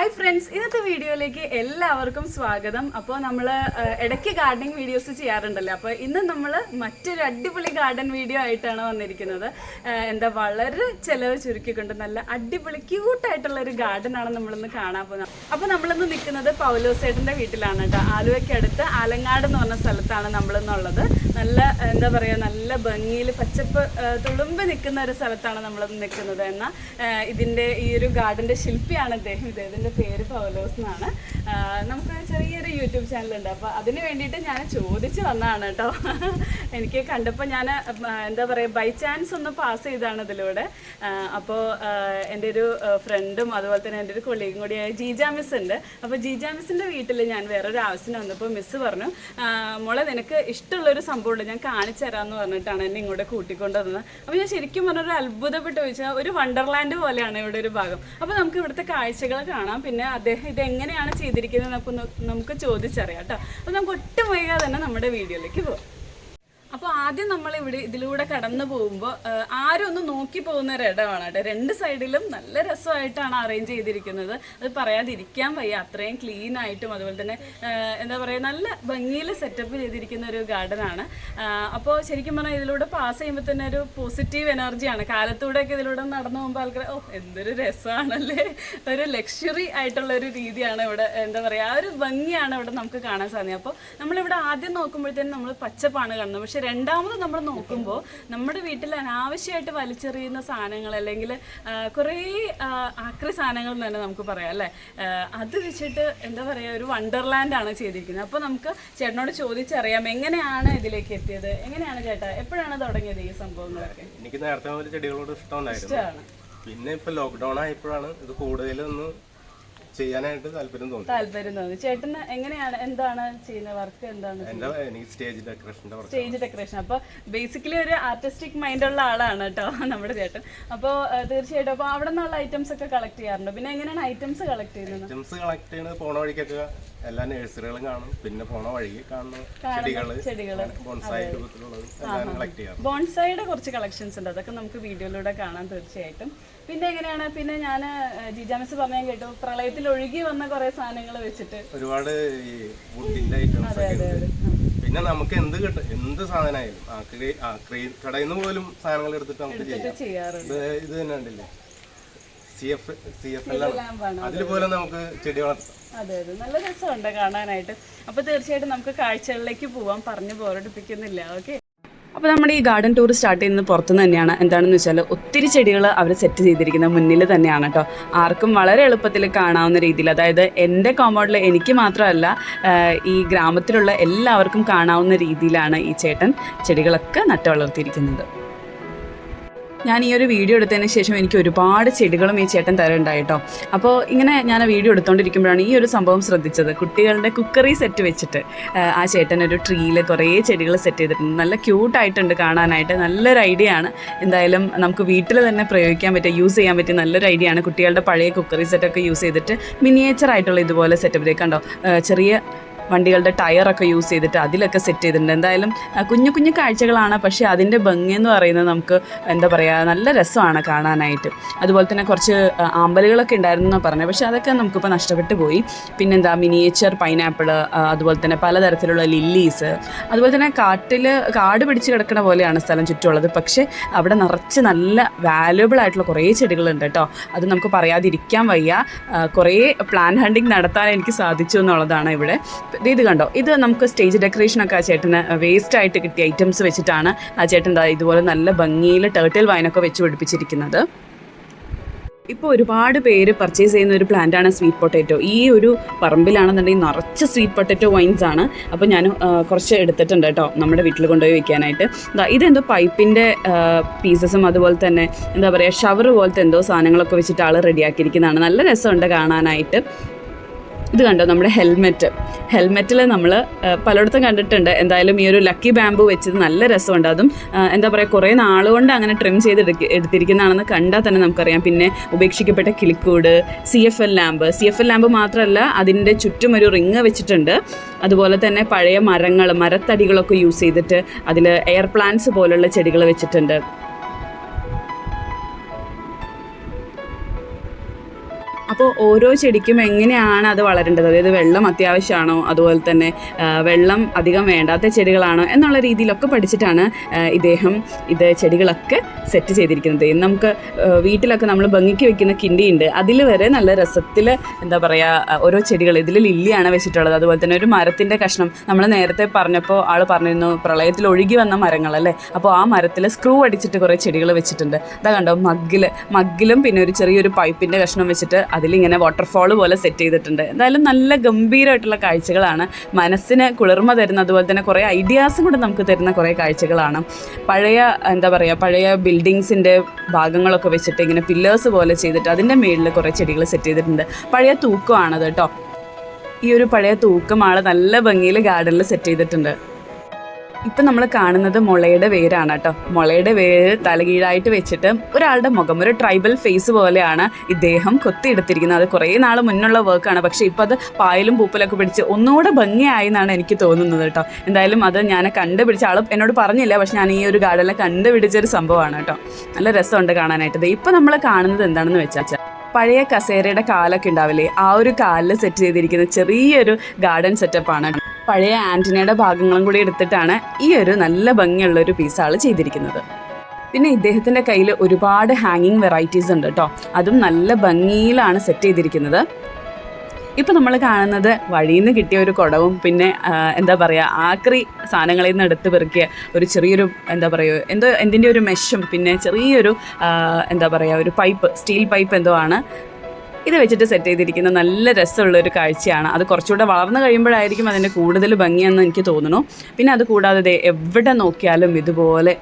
Hi friends, ഇന്നത്തെ വീഡിയോയിലേക്ക് എല്ലാവർക്കും സ്വാഗതം. അപ്പോൾ നമ്മൾ ഇടയ്ക്ക് ഗാർഡനിങ് വീഡിയോസ് ചെയ്യാറുണ്ടല്ലോ. അപ്പോൾ ഇന്ന് നമ്മൾ മറ്റൊരു അടിപൊളി ഗാർഡൻ വീഡിയോ ആയിട്ടാണ് വന്നിരിക്കുന്നത്. വളരെ ചിലവ് ചുരുക്കിക്കൊണ്ട് നല്ല അടിപൊളി ക്യൂട്ടായിട്ടുള്ള ഒരു ഗാർഡനാണ് നമ്മളിന്ന് കാണാൻ പോകുന്നത്. അപ്പോൾ നമ്മളിന്ന് നിൽക്കുന്നത് പൗലോസേട്ടൻ്റെ വീട്ടിലാണ് കേട്ടോ. ആലുവയ്ക്കടുത്ത് ആലങ്ങാട് എന്ന് പറഞ്ഞ സ്ഥലത്താണ് നമ്മളിന്നുള്ളത്. നല്ല നല്ല ഭംഗിയിൽ പച്ചപ്പ് തുളുമ്പി നിൽക്കുന്ന ഒരു സ്ഥലത്താണ് നമ്മളിന്ന് നിൽക്കുന്നത്. എന്നാൽ ഇതിൻ്റെ ഈ ഒരു ഗാർഡൻ്റെ ശില്പിയാണ് ഇതിൻ്റെ പേര് പൗലോസ് എന്നാണ്. നമുക്ക് ചെറിയൊരു യൂട്യൂബ് ചാനലുണ്ട്. അപ്പോൾ അതിന് വേണ്ടിയിട്ട് ഞാൻ ചോദിച്ച് വന്നതാണ് കേട്ടോ. എനിക്ക് കണ്ടപ്പോൾ ഞാൻ ബൈ ചാൻസ് ഒന്ന് പാസ് ചെയ്താണ് ഇതിലൂടെ. അപ്പോൾ എൻ്റെ ഒരു ഫ്രണ്ടും അതുപോലെ തന്നെ എൻ്റെ ഒരു കൊളീഗും കൂടിയായ ജീജ മിസ് ഉണ്ട്. അപ്പോൾ ജീജ മിസ്സിൻ്റെ വീട്ടിൽ ഞാൻ വേറൊരു ആവശ്യത്തിന് വന്നപ്പോൾ മിസ്സ് പറഞ്ഞു, മോളെ നിനക്ക് ഇഷ്ടമുള്ളൊരു സംഭവമുണ്ട്, ഞാൻ കാണിച്ചു തരാമെന്ന് പറഞ്ഞിട്ടാണ് എന്നെ ഇങ്ങോട്ട് കൂട്ടിക്കൊണ്ടുവന്നത്. അപ്പോൾ ഞാൻ ശരിക്കും പറഞ്ഞൊരു അത്ഭുതപ്പെട്ട് ചോദിച്ചാൽ ഒരു വണ്ടർലാൻഡ് പോലെയാണ് ഇവിടെ ഒരു ഭാഗം. അപ്പോൾ നമുക്ക് ഇവിടുത്തെ കാഴ്ചകൾ കാണാം. പിന്നെ അദ്ദേഹം ഇത് എങ്ങനെയാണ് ചെയ്തിരിക്കുന്നത് നമുക്ക് ചോദിച്ചറിയാം കേട്ടോ. അപ്പോൾ നമുക്ക് ഒട്ടും വൈകാതെ തന്നെ നമ്മുടെ വീഡിയോയിലേക്ക് പോകാം. അപ്പോൾ ആദ്യം നമ്മൾ ഇതിലൂടെ കടന്നു പോകുമ്പോൾ ആരും ഒന്ന് നോക്കി പോകുന്ന ഒരു ഇടമാണ് കേട്ടോ. രണ്ട് സൈഡിലും നല്ല രസമായിട്ടാണ് അറേഞ്ച് ചെയ്തിരിക്കുന്നത്. അത് പറയാതിരിക്കാൻ വയ്യ, അത്രയും ക്ലീൻ ആയിട്ടും അതുപോലെ തന്നെ നല്ല ഭംഗിയിൽ സെറ്റപ്പ് ചെയ്തിരിക്കുന്ന ഒരു ഗാർഡനാണ്. അപ്പോൾ ശരിക്കും പറഞ്ഞാൽ ഇതിലൂടെ പാസ് ചെയ്യുമ്പോൾ തന്നെ ഒരു പോസിറ്റീവ് എനർജിയാണ്. കാലത്തൂടെയൊക്കെ ഇതിലൂടെ നടന്നു പോകുമ്പോൾ ആൾക്കാർ എന്തൊരു രസമാണല്ലേ, ഒരു ലക്ഷറി ആയിട്ടുള്ള ഒരു രീതിയാണ് ഇവിടെ. ആ ഒരു ഭംഗിയാണ് ഇവിടെ നമുക്ക് കാണാൻ സാധിക്കുന്നത്. അപ്പോൾ നമ്മളിവിടെ ആദ്യം നോക്കുമ്പോഴത്തേനും നമ്മൾ പച്ചപ്പാണ് കാണുന്നത്. പക്ഷെ രണ്ടാമത് നമ്മൾ നോക്കുമ്പോൾ നമ്മുടെ വീട്ടിൽ അനാവശ്യമായിട്ട് വലിച്ചെറിയുന്ന സാധനങ്ങൾ അല്ലെങ്കിൽ കുറേ ആക്രി സാധനങ്ങൾ എന്ന് തന്നെ നമുക്ക് പറയാം അല്ലേ, അത് വെച്ചിട്ട് ഒരു വണ്ടർലാൻഡാണ് ചെയ്തിരിക്കുന്നത്. അപ്പോൾ നമുക്ക് ചേട്ടനോട് ചോദിച്ചറിയാം എങ്ങനെയാണ് ഇതിലേക്ക് എത്തിയത്. എങ്ങനെയാണ് ചേട്ടാ, എപ്പോഴാണ് തുടങ്ങിയത് ഈ സംഭവങ്ങളൊക്കെ? എനിക്ക് നേരത്തെ മുതൽ ചെടികളോട് ഇഷ്ടമാണ്. പിന്നെ ഇപ്പൊ ലോക്ക്ഡൌൺ ആയപ്പോഴാണ് ഇത് കൂടുതലൊന്ന് ചെയ്യാനായിട്ട് താല്പര്യം തോന്നി. ചേട്ടന് എങ്ങനെയാണ്, എന്താണ് ചെയ്യുന്ന വർക്ക്? എന്താണ്? Stage decoration. അപ്പൊ ബേസിക്കലി ഒരു ആർട്ടിസ്റ്റിക് മൈൻഡ് ഉള്ള ആളാണ് കേട്ടോ നമ്മുടെ ചേട്ടൻ. അപ്പോൾ തീർച്ചയായിട്ടും അപ്പോൾ അവിടെ നിന്നുള്ള ഐറ്റംസ് ഒക്കെ കളക്ട് ചെയ്യാറുണ്ട്. പിന്നെ എങ്ങനെയാണ് ഐറ്റംസ് കളക്ട് ചെയ്യുന്നത്? കളക്ട് ചെയ്യുന്നത് പോണ വഴിക്കൊക്കെ എല്ലാ നഴ്സറികളും കാണും. പിന്നെ പോണ വഴി കാണുന്ന ചെടികള് ബോൺസായി രൂപത്തിലുള്ളത് കളക്ട് ചെയ്യാം. ബോൺസായിയുടെ കുറച്ച് കളക്ഷൻസ് ഉണ്ട്, അതൊക്കെ നമുക്ക് വീഡിയോയിലൂടെ കാണാം തീർച്ചയായിട്ടും. പിന്നെ എങ്ങനെയാണ്, പിന്നെ ഞാൻ ജിജ മിസ് പറഞ്ഞാൽ കേട്ടു പ്രളയത്തിൽ ഒഴുകി വന്ന കുറെ സാധനങ്ങൾ വെച്ചിട്ട് ഒരുപാട് ഈ വുഡിന്റെ ഐറ്റംസ്. പിന്നെ നമുക്ക് എന്ത് സാധനമായാലും കടയിൽ നിന്ന് പോലും സാധനങ്ങൾ എടുത്തിട്ട് നമുക്ക് ചെയ്യാറുണ്ട്. ഇത് തന്നെ ഉണ്ടല്ലേ CF അതിൽ പോലെ നമുക്ക് ചെടി വളർത്താം. അതെ, നല്ല രസമുണ്ട് കാണാനായിട്ട്. അപ്പോൾ തീർച്ചയായിട്ടും നമുക്ക് കാഴ്ചകളിലേക്ക് പോവാം, പറഞ്ഞു ബോറടിപ്പിക്കുന്നില്ല. ഓക്കെ, അപ്പോൾ നമ്മുടെ ഈ ഗാർഡൻ ടൂർ സ്റ്റാർട്ട് ചെയ്യുന്നത് പുറത്തുനിന്ന് തന്നെയാണ്. എന്താണെന്ന് വെച്ചാൽ ഒത്തിരി ചെടികൾ അവർ സെറ്റ് ചെയ്തിരിക്കുന്നത് മുന്നിൽ തന്നെയാണ് കേട്ടോ. ആർക്കും വളരെ എളുപ്പത്തിൽ കാണാവുന്ന രീതിയിൽ, അതായത് എൻ്റെ കോമ്പൗണ്ടിൽ എനിക്ക് മാത്രമല്ല ഈ ഗ്രാമത്തിലുള്ള എല്ലാവർക്കും കാണാവുന്ന രീതിയിലാണ് ഈ ചേട്ടൻ ചെടികളൊക്കെ നട്ട് വളർത്തിയിരിക്കുന്നത്. ഞാൻ ഈ ഒരു വീഡിയോ എടുത്തതിന് ശേഷം എനിക്ക് ഒരുപാട് ചെടികളും ഈ ചേട്ടൻ തരുന്നുണ്ടായി കേട്ടോ. അപ്പോൾ ഇങ്ങനെ ഞാൻ വീഡിയോ എടുത്തുകൊണ്ടിരിക്കുമ്പോഴാണ് ഈ ഒരു സംഭവം ശ്രദ്ധിച്ചത്. കുട്ടികളുടെ കുക്കറി സെറ്റ് വെച്ചിട്ട് ആ ചേട്ടൻ ഒരു ട്രീയിൽ കുറേ ചെടികൾ സെറ്റ് ചെയ്തിട്ടുണ്ട്. നല്ല ക്യൂട്ടായിട്ടുണ്ട് കാണാനായിട്ട്. നല്ലൊരു ഐഡിയ ആണ്. എന്തായാലും നമുക്ക് വീട്ടിൽ തന്നെ പ്രയോഗിക്കാൻ പറ്റിയ, യൂസ് ചെയ്യാൻ പറ്റിയ നല്ലൊരു ഐഡിയ ആണ്. കുട്ടികളുടെ പഴയ കുക്കറി സെറ്റൊക്കെ യൂസ് ചെയ്തിട്ട് മിനിയേച്ചർ ആയിട്ടുള്ള ഇതുപോലെ സെറ്റപ്പ് കണ്ടോ, ചെറിയ വണ്ടികളുടെ ടയറൊക്കെ യൂസ് ചെയ്തിട്ട് അതിലൊക്കെ സെറ്റ് ചെയ്തിട്ടുണ്ട്. എന്തായാലും കുഞ്ഞു കുഞ്ഞു കാഴ്ചകളാണ്, പക്ഷേ അതിൻ്റെ ഭംഗി എന്ന് പറയുന്നത് നമുക്ക് നല്ല രസമാണ് കാണാനായിട്ട്. അതുപോലെ തന്നെ കുറച്ച് ആമ്പലുകളൊക്കെ ഉണ്ടായിരുന്നു എന്ന് പറഞ്ഞത്, പക്ഷേ അതൊക്കെ നമുക്കിപ്പോൾ നഷ്ടപ്പെട്ടു പോയി. പിന്നെന്താ മിനിയേച്ചർ പൈനാപ്പിൾ, അതുപോലെ തന്നെ പലതരത്തിലുള്ള ലില്ലീസ്, അതുപോലെ തന്നെ കാട് പിടിച്ച് കിടക്കുന്ന പോലെയാണ് സ്ഥലം ചുറ്റുമുള്ളത്. പക്ഷേ അവിടെ നിറച്ച് നല്ല വാല്യുബിൾ ആയിട്ടുള്ള കുറേ ചെടികളുണ്ട് കേട്ടോ. അത് നമുക്ക് പറയാതിരിക്കാൻ വയ്യ. കുറേ പ്ലാൻ ഹണ്ടിങ് നടത്താൻ എനിക്ക് സാധിച്ചു എന്നുള്ളതാണ് ഇവിടെ. ഇത് കണ്ടോ, ഇത് നമുക്ക് സ്റ്റേജ് ഡെക്കറേഷനൊക്കെ ആ ചേട്ടന് വേസ്റ്റായിട്ട് കിട്ടിയ ഐറ്റംസ് വെച്ചിട്ടാണ് ആ ചേട്ടൻ ഇതുപോലെ നല്ല ഭംഗിയിൽ ടേർട്ടിൽ വൈനൊക്കെ വെച്ച് പിടിപ്പിച്ചിരിക്കുന്നത്. ഇപ്പോൾ ഒരുപാട് പേര് പർച്ചേസ് ചെയ്യുന്ന ഒരു പ്ലാന്റാണ് സ്വീറ്റ് പൊട്ടാറ്റോ. ഈ ഒരു പറമ്പിലാണെന്നുണ്ടെങ്കിൽ നിറച്ച് സ്വീറ്റ് പൊട്ടാറ്റോ വൈൻസ് ആണ്. അപ്പോൾ ഞാൻ കുറച്ച് എടുത്തിട്ടുണ്ട് കേട്ടോ നമ്മുടെ വീട്ടിൽ കൊണ്ടുപോയി വെക്കാനായിട്ട്. ഇതെന്തോ പൈപ്പിൻ്റെ പീസസും അതുപോലെ തന്നെ ഷവർ പോലത്തെ എന്തോ സാധനങ്ങളൊക്കെ വെച്ചിട്ട് ആൾ റെഡിയാക്കിയിരിക്കുന്നതാണ്. നല്ല രസമുണ്ട് കാണാനായിട്ട്. ഇത് കണ്ടോ, നമ്മുടെ ഹെൽമെറ്റിൽ നമ്മൾ പലയിടത്തും കണ്ടിട്ടുണ്ട്. എന്തായാലും ഈ ഒരു ലക്കി ബാമ്പു വെച്ചത് നല്ല രസമുണ്ട്. അതും കുറേ നാളുകൊണ്ട് അങ്ങനെ ട്രിം ചെയ്ത് എടുത്തിരിക്കുന്നതാണെന്ന് കണ്ടാൽ തന്നെ നമുക്കറിയാം. പിന്നെ ഉപേക്ഷിക്കപ്പെട്ട കിളിക്കൂട്, CFL ലാമ്പ് മാത്രമല്ല അതിൻ്റെ ചുറ്റും ഒരു റിങ് വെച്ചിട്ടുണ്ട്. അതുപോലെ തന്നെ പഴയ മരത്തടികളൊക്കെ യൂസ് ചെയ്തിട്ട് അതിൽ എയർ പ്ലാന്റ്സ് പോലുള്ള ചെടികൾ വെച്ചിട്ടുണ്ട്. അപ്പോൾ ഓരോ ചെടിക്കും എങ്ങനെയാണ് അത് വളരേണ്ടത്, അതായത് വെള്ളം അത്യാവശ്യമാണോ, അതുപോലെ തന്നെ വെള്ളം അധികം വേണ്ടാത്ത ചെടികളാണോ എന്നുള്ള രീതിയിലൊക്കെ പഠിച്ചിട്ടാണ് ഇദ്ദേഹം ഇത് ചെടികളൊക്കെ സെറ്റ് ചെയ്തിരിക്കുന്നത്. നമുക്ക് വീട്ടിലൊക്കെ നമ്മൾ ഭംഗിക്ക് വെക്കുന്ന കിണ്ടിയുണ്ട്, അതിൽ വരെ നല്ല രസത്തിൽ എന്താ പറയുക ഓരോ ചെടികൾ, ഇതിൽ ലില്ലിയാണ് വെച്ചിട്ടുള്ളത്. അതുപോലെ തന്നെ ഒരു മരത്തിൻ്റെ കഷ്ണം നമ്മൾ നേരത്തെ പറഞ്ഞപ്പോൾ ആൾ പറഞ്ഞിരുന്നു പ്രളയത്തിൽ ഒഴുകി വന്ന മരങ്ങളല്ലേ, അപ്പോൾ ആ മരത്തിൽ സ്ക്രൂ അടിച്ചിട്ട് കുറേ ചെടികൾ വെച്ചിട്ടുണ്ട്. അതാ കണ്ടോ മഗ്ഗിലും പിന്നെ ഒരു ചെറിയൊരു പൈപ്പിൻ്റെ കഷ്ണം വെച്ചിട്ട് അതിലിങ്ങനെ വാട്ടർഫോൾ പോലെ സെറ്റ് ചെയ്തിട്ടുണ്ട്. എന്തായാലും നല്ല ഗംഭീരമായിട്ടുള്ള കാഴ്ചകളാണ്, മനസ്സിന് കുളിർമ തരുന്ന, അതുപോലെ തന്നെ കുറേ ഐഡിയാസും കൂടെ നമുക്ക് തരുന്ന കുറേ കാഴ്ചകളാണ്. പഴയ ബിൽഡിങ്സിൻ്റെ ഭാഗങ്ങളൊക്കെ വെച്ചിട്ട് ഇങ്ങനെ പില്ലേഴ്സ് പോലെ ചെയ്തിട്ട് അതിൻ്റെ മേളിൽ കുറേ ചെടികൾ സെറ്റ് ചെയ്തിട്ടുണ്ട്. പഴയ തൂക്കമാണത് കേട്ടോ. ഈ ഒരു പഴയ തൂക്കം ആൾ നല്ല ഭംഗിയിൽ ഗാർഡനിൽ സെറ്റ് ചെയ്തിട്ടുണ്ട്. ഇപ്പം നമ്മൾ കാണുന്നത് മുളയുടെ വേരാണ് കേട്ടോ. മുളയുടെ വേര് തലകീഴായിട്ട് വെച്ചിട്ട് ഒരാളുടെ മുഖം, ഒരു ട്രൈബൽ ഫേസ് പോലെയാണ് ഇദ്ദേഹം കൊത്തിയെടുത്തിരിക്കുന്നത്. അത് കുറേ നാൾ മുന്നുള്ള വർക്കാണ്, പക്ഷേ ഇപ്പം അത് പായലും പൂപ്പലൊക്കെ പിടിച്ച് ഒന്നുകൂടെ ഭംഗിയായി എന്നാണ് എനിക്ക് തോന്നുന്നത് കേട്ടോ. എന്തായാലും അത് ഞാൻ കണ്ടുപിടിച്ച ആൾ എന്നോട് പറഞ്ഞില്ല, പക്ഷെ ഞാൻ ഈ ഒരു ഗാർഡനിൽ കണ്ടുപിടിച്ചൊരു സംഭവമാണ് കേട്ടോ. നല്ല രസമുണ്ട് കാണാനായിട്ട്. ഇപ്പം നമ്മൾ കാണുന്നത് എന്താണെന്ന് വെച്ചാൽ പഴയ കസേരയുടെ കാലൊക്കെ ഉണ്ടാവില്ലേ, ആ ഒരു കാലിൽ സെറ്റ് ചെയ്തിരിക്കുന്ന ചെറിയൊരു ഗാർഡൻ സെറ്റപ്പാണ്. പഴയ ആൻറ്റിനയുടെ ഭാഗങ്ങളും കൂടി എടുത്തിട്ടാണ് ഈ ഒരു നല്ല ഭംഗിയുള്ളൊരു പീസാൾ ചെയ്തിരിക്കുന്നത്. പിന്നെ ഇദ്ദേഹത്തിൻ്റെ കയ്യിൽ ഒരുപാട് ഹാങ്ങിങ് വെറൈറ്റീസ് ഉണ്ട് കേട്ടോ. അതും നല്ല ഭംഗിയിലാണ് സെറ്റ് ചെയ്തിരിക്കുന്നത്. ഇപ്പം നമ്മൾ കാണുന്നത് വഴിയിൽ നിന്ന് കിട്ടിയ ഒരു കുടവും പിന്നെ ആക്രി സാധനങ്ങളിൽ നിന്ന് എടുത്ത് പെറുക്കിയ ഒരു ചെറിയൊരു എന്തിൻ്റെ ഒരു മെഷും പിന്നെ ചെറിയൊരു ഒരു പൈപ്പ്, സ്റ്റീൽ പൈപ്പ് എന്തോ ആണ് ഇത് വെച്ചിട്ട് സെറ്റ് ചെയ്തിരിക്കുന്ന നല്ല രസമുള്ളൊരു കാഴ്ചയാണ്. അത് കുറച്ചുകൂടെ വളർന്നു കഴിയുമ്പോഴായിരിക്കും അതിൻ്റെ കൂടുതൽ ഭംഗിയെന്ന് എനിക്ക് തോന്നുന്നു. പിന്നെ അത് കൂടാതെ എവിടെ നോക്കിയാലും ഇതുപോലെ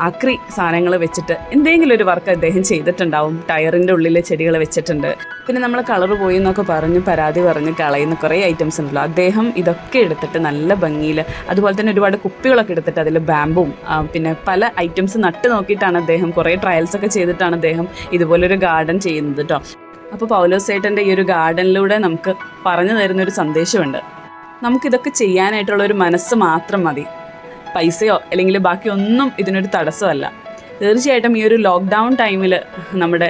ആക്രി സാധനങ്ങൾ വെച്ചിട്ട് എന്തെങ്കിലും ഒരു വർക്ക് അദ്ദേഹം ചെയ്തിട്ടുണ്ടാവും. ടയറിൻ്റെ ഉള്ളിൽ ചെടികൾ വെച്ചിട്ടുണ്ട്. പിന്നെ നമ്മൾ കളർ പോയി എന്നൊക്കെ പരാതി പറഞ്ഞ് കളയുന്ന കുറേ ഐറ്റംസ് ഉണ്ടല്ലോ, അദ്ദേഹം ഇതൊക്കെ എടുത്തിട്ട് നല്ല ഭംഗിയിൽ, അതുപോലെ തന്നെ ഒരുപാട് കുപ്പികളൊക്കെ എടുത്തിട്ട് അതിൽ ബാമ്പും പിന്നെ പല ഐറ്റംസ് നട്ട് നോക്കിയിട്ടാണ് അദ്ദേഹം, കുറേ ട്രയൽസൊക്കെ ചെയ്തിട്ടാണ് അദ്ദേഹം ഇതുപോലൊരു ഗാർഡൻ ചെയ്യുന്നത് കേട്ടോ. അപ്പോൾ പൗലോസ് ചേട്ടൻ്റെ ഈ ഒരു ഗാർഡനിലൂടെ നമുക്ക് പറഞ്ഞു തരുന്നൊരു സന്ദേശമുണ്ട്. നമുക്കിതൊക്കെ ചെയ്യാനായിട്ടുള്ളൊരു മനസ്സ് മാത്രം മതി, പൈസയോ അല്ലെങ്കിൽ ബാക്കിയൊന്നും ഇതിനൊരു തടസ്സമല്ല. തീർച്ചയായിട്ടും ഈ ഒരു ലോക്ക്ഡൗൺ ടൈമിൽ നമ്മുടെ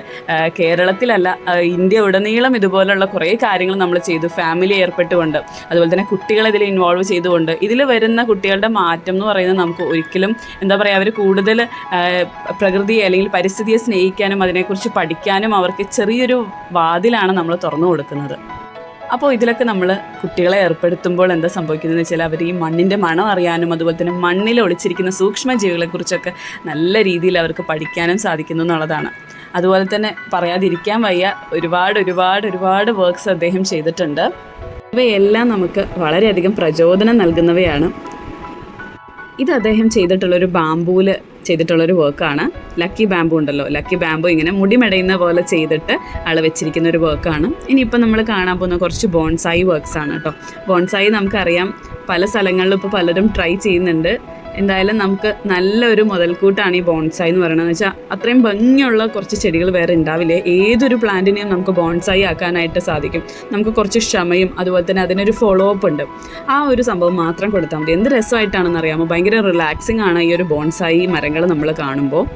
കേരളത്തിലല്ല ഇന്ത്യ ഉടനീളം ഇതുപോലുള്ള കുറേ കാര്യങ്ങൾ നമ്മൾ ചെയ്തു. ഫാമിലി ഏർപ്പെട്ടുകൊണ്ട്, അതുപോലെ തന്നെ കുട്ടികളെ ഇതിൽ ഇൻവോൾവ് ചെയ്തുകൊണ്ട്, ഇതിൽ വരുന്ന കുട്ടികളുടെ മാറ്റം എന്ന് പറയുന്നത് നമുക്ക് ഒരിക്കലും അവർ കൂടുതൽ പ്രകൃതിയെ അല്ലെങ്കിൽ പരിസ്ഥിതിയെ സ്നേഹിക്കാനും അതിനെക്കുറിച്ച് പഠിക്കാനും അവർക്ക് ചെറിയൊരു വാതിലാണ് നമ്മൾ തുറന്നു കൊടുക്കുന്നത്. അപ്പോൾ ഇതിലൊക്കെ നമ്മൾ കുട്ടികളെ ഏർപ്പെടുത്തുമ്പോൾ എന്താ സംഭവിക്കുന്നതെന്ന് വെച്ചാൽ അവർ ഈ മണ്ണിൻ്റെ മണം അറിയാനും അതുപോലെ തന്നെ മണ്ണിൽ ഒളിച്ചിരിക്കുന്ന സൂക്ഷ്മജീവികളെക്കുറിച്ചൊക്കെ നല്ല രീതിയിൽ അവർക്ക് പഠിക്കാനും സാധിക്കുന്നു എന്നുള്ളതാണ്. അതുപോലെ തന്നെ പറയാതിരിക്കാൻ വയ്യ, ഒരുപാട് വർക്ക്സ് അദ്ദേഹം ചെയ്തിട്ടുണ്ട്. ഇവയെല്ലാം നമുക്ക് വളരെയധികം പ്രചോദനം നൽകുന്നവയാണ്. ഇത് അദ്ദേഹം ചെയ്തിട്ടുള്ളൊരു ബാമ്പൂവിൽ ചെയ്തിട്ടുള്ളൊരു വർക്കാണ്. ലക്കി ബാമ്പു ഉണ്ടല്ലോ, ലക്കി ബാമ്പു ഇങ്ങനെ മുടി മെടയുന്ന പോലെ ചെയ്തിട്ട് ആൾ വെച്ചിരിക്കുന്ന ഒരു വർക്കാണ്. ഇനിയിപ്പോൾ നമ്മൾ കാണാൻ പോകുന്ന കുറച്ച് ബോൺസായി വർക്ക്സാണ് കേട്ടോ. ബോൺസായി നമുക്കറിയാം പല സ്ഥലങ്ങളിലും ഇപ്പോൾ പലരും ട്രൈ ചെയ്യുന്നുണ്ട്. എന്തായാലും നമുക്ക് നല്ലൊരു മുതൽക്കൂട്ടാണ് ഈ ബോൺസായി എന്ന് പറയുന്നത്. എന്ന് വെച്ചാൽ അത്രയും ഭംഗിയുള്ള കുറച്ച് ചെടികൾ വേറെ ഉണ്ടാവില്ലേ. ഏതൊരു പ്ലാന്റിനെയും നമുക്ക് ബോൺസായി ആക്കാനായിട്ട് സാധിക്കും. നമുക്ക് കുറച്ച് ക്ഷമയും അതുപോലെ തന്നെ അതിനൊരു ഫോളോ അപ്പ് ഉണ്ട്. ആ ഒരു സംഭവം മാത്രം കൊടുത്താൽ മതി. എന്ത് രസമായിട്ടാണെന്ന് അറിയാമോ, ഭയങ്കര റിലാക്സിങ് ആണ് ഈ ഒരു ബോൺസായി മരങ്ങൾ നമ്മൾ കാണുമ്പോൾ.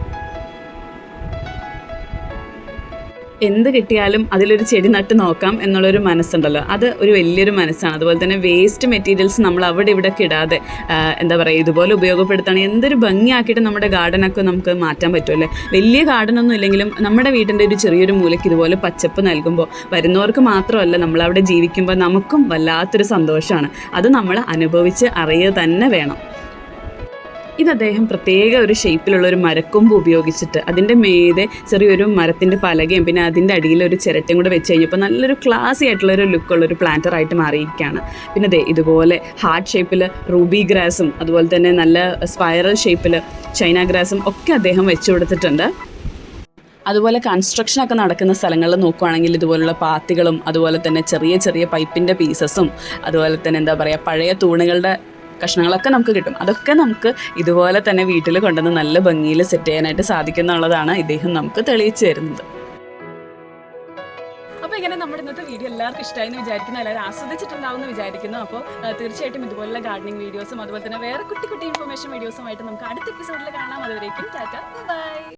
എന്ത് കിട്ടിയാലും അതിലൊരു ചെടി നട്ട് നോക്കാം എന്നുള്ളൊരു മനസ്സുണ്ടല്ലോ, അത് ഒരു വലിയൊരു മനസ്സാണ്. അതുപോലെ തന്നെ വേസ്റ്റ് മെറ്റീരിയൽസ് നമ്മൾ അവിടെ ഇവിടെ ഇടാതെ ഇതുപോലെ ഉപയോഗപ്പെടുത്തുകയാണെങ്കിൽ എന്തൊരു ഭംഗിയാക്കിയിട്ട് നമ്മുടെ ഗാർഡനൊക്കെ നമുക്ക് മാറ്റാൻ പറ്റുമല്ലേ. വലിയ ഗാർഡനൊന്നും ഇല്ലെങ്കിലും നമ്മുടെ വീടിൻ്റെ ഒരു ചെറിയൊരു മൂലയ്ക്ക് ഇതുപോലെ പച്ചപ്പ് നൽകുമ്പോൾ വരുന്നവർക്ക് മാത്രമല്ല, നമ്മളവിടെ ജീവിക്കുമ്പോൾ നമുക്കും വല്ലാത്തൊരു സന്തോഷമാണ്. അത് നമ്മൾ അനുഭവിച്ച് അറിയുക തന്നെ വേണം. ഇത് അദ്ദേഹം പ്രത്യേക ഒരു ഷേപ്പിലുള്ള ഒരു മരക്കൊമ്പ് ഉപയോഗിച്ചിട്ട് അതിൻ്റെ മീതെ ചെറിയൊരു മരത്തിൻ്റെ പലകയും പിന്നെ അതിൻ്റെ അടിയിൽ ഒരു ചിരട്ടയും കൂടെ വെച്ച് കഴിഞ്ഞപ്പോൾ നല്ലൊരു ക്ലാസി ആയിട്ടുള്ളൊരു ലുക്കുള്ളൊരു പ്ലാന്ററായിട്ട് മാറിയിരിക്കുകയാണ്. പിന്നെ ഇതുപോലെ ഹാർട്ട് ഷേപ്പിൽ റൂബി ഗ്രാസും അതുപോലെ തന്നെ നല്ല സ്പൈറൽ ഷേപ്പിൽ ചൈന ഗ്രാസും ഒക്കെ അദ്ദേഹം വെച്ചു കൊടുത്തിട്ടുണ്ട്. അതുപോലെ കൺസ്ട്രക്ഷനൊക്കെ നടക്കുന്ന സ്ഥലങ്ങളിൽ നോക്കുകയാണെങ്കിൽ ഇതുപോലുള്ള പാത്തികളും അതുപോലെ തന്നെ ചെറിയ പൈപ്പിൻ്റെ പീസസും അതുപോലെ തന്നെ പഴയ തൂണുകളുടെ കഷ്ണങ്ങളൊക്കെ നമുക്ക് കിട്ടും. അതൊക്കെ നമുക്ക് ഇതുപോലെ തന്നെ വീട്ടിൽ കൊണ്ടുവന്ന് നല്ല ഭംഗിയിൽ സെറ്റ് ചെയ്യാനായിട്ട് സാധിക്കും എന്നുള്ളതാണ് ഇദ്ദേഹം നമുക്ക് തെളിയിച്ചു തരുന്നത്. അപ്പോൾ ഇങ്ങനെ നമ്മുടെ ഇന്നത്തെ വീഡിയോ എല്ലാവർക്കും ഇഷ്ടമായി എന്ന് വിചാരിക്കുന്നു, എല്ലാവരും ആസ്വദിച്ചിട്ടുണ്ടാവും എന്ന് വിചാരിക്കുന്നു. അപ്പോൾ തീർച്ചയായിട്ടും ഇതുപോലുള്ള ഗാർഡനിങ് വീഡിയോസും അതുപോലെ തന്നെ വേറെ കുട്ടി ഇൻഫർമേഷൻ വീഡിയോസുമായിട്ട് നമുക്ക് അടുത്ത എപ്പിസോഡിൽ കാണാം. അതുവരേക്കും ടാറ്റ, ബൈ.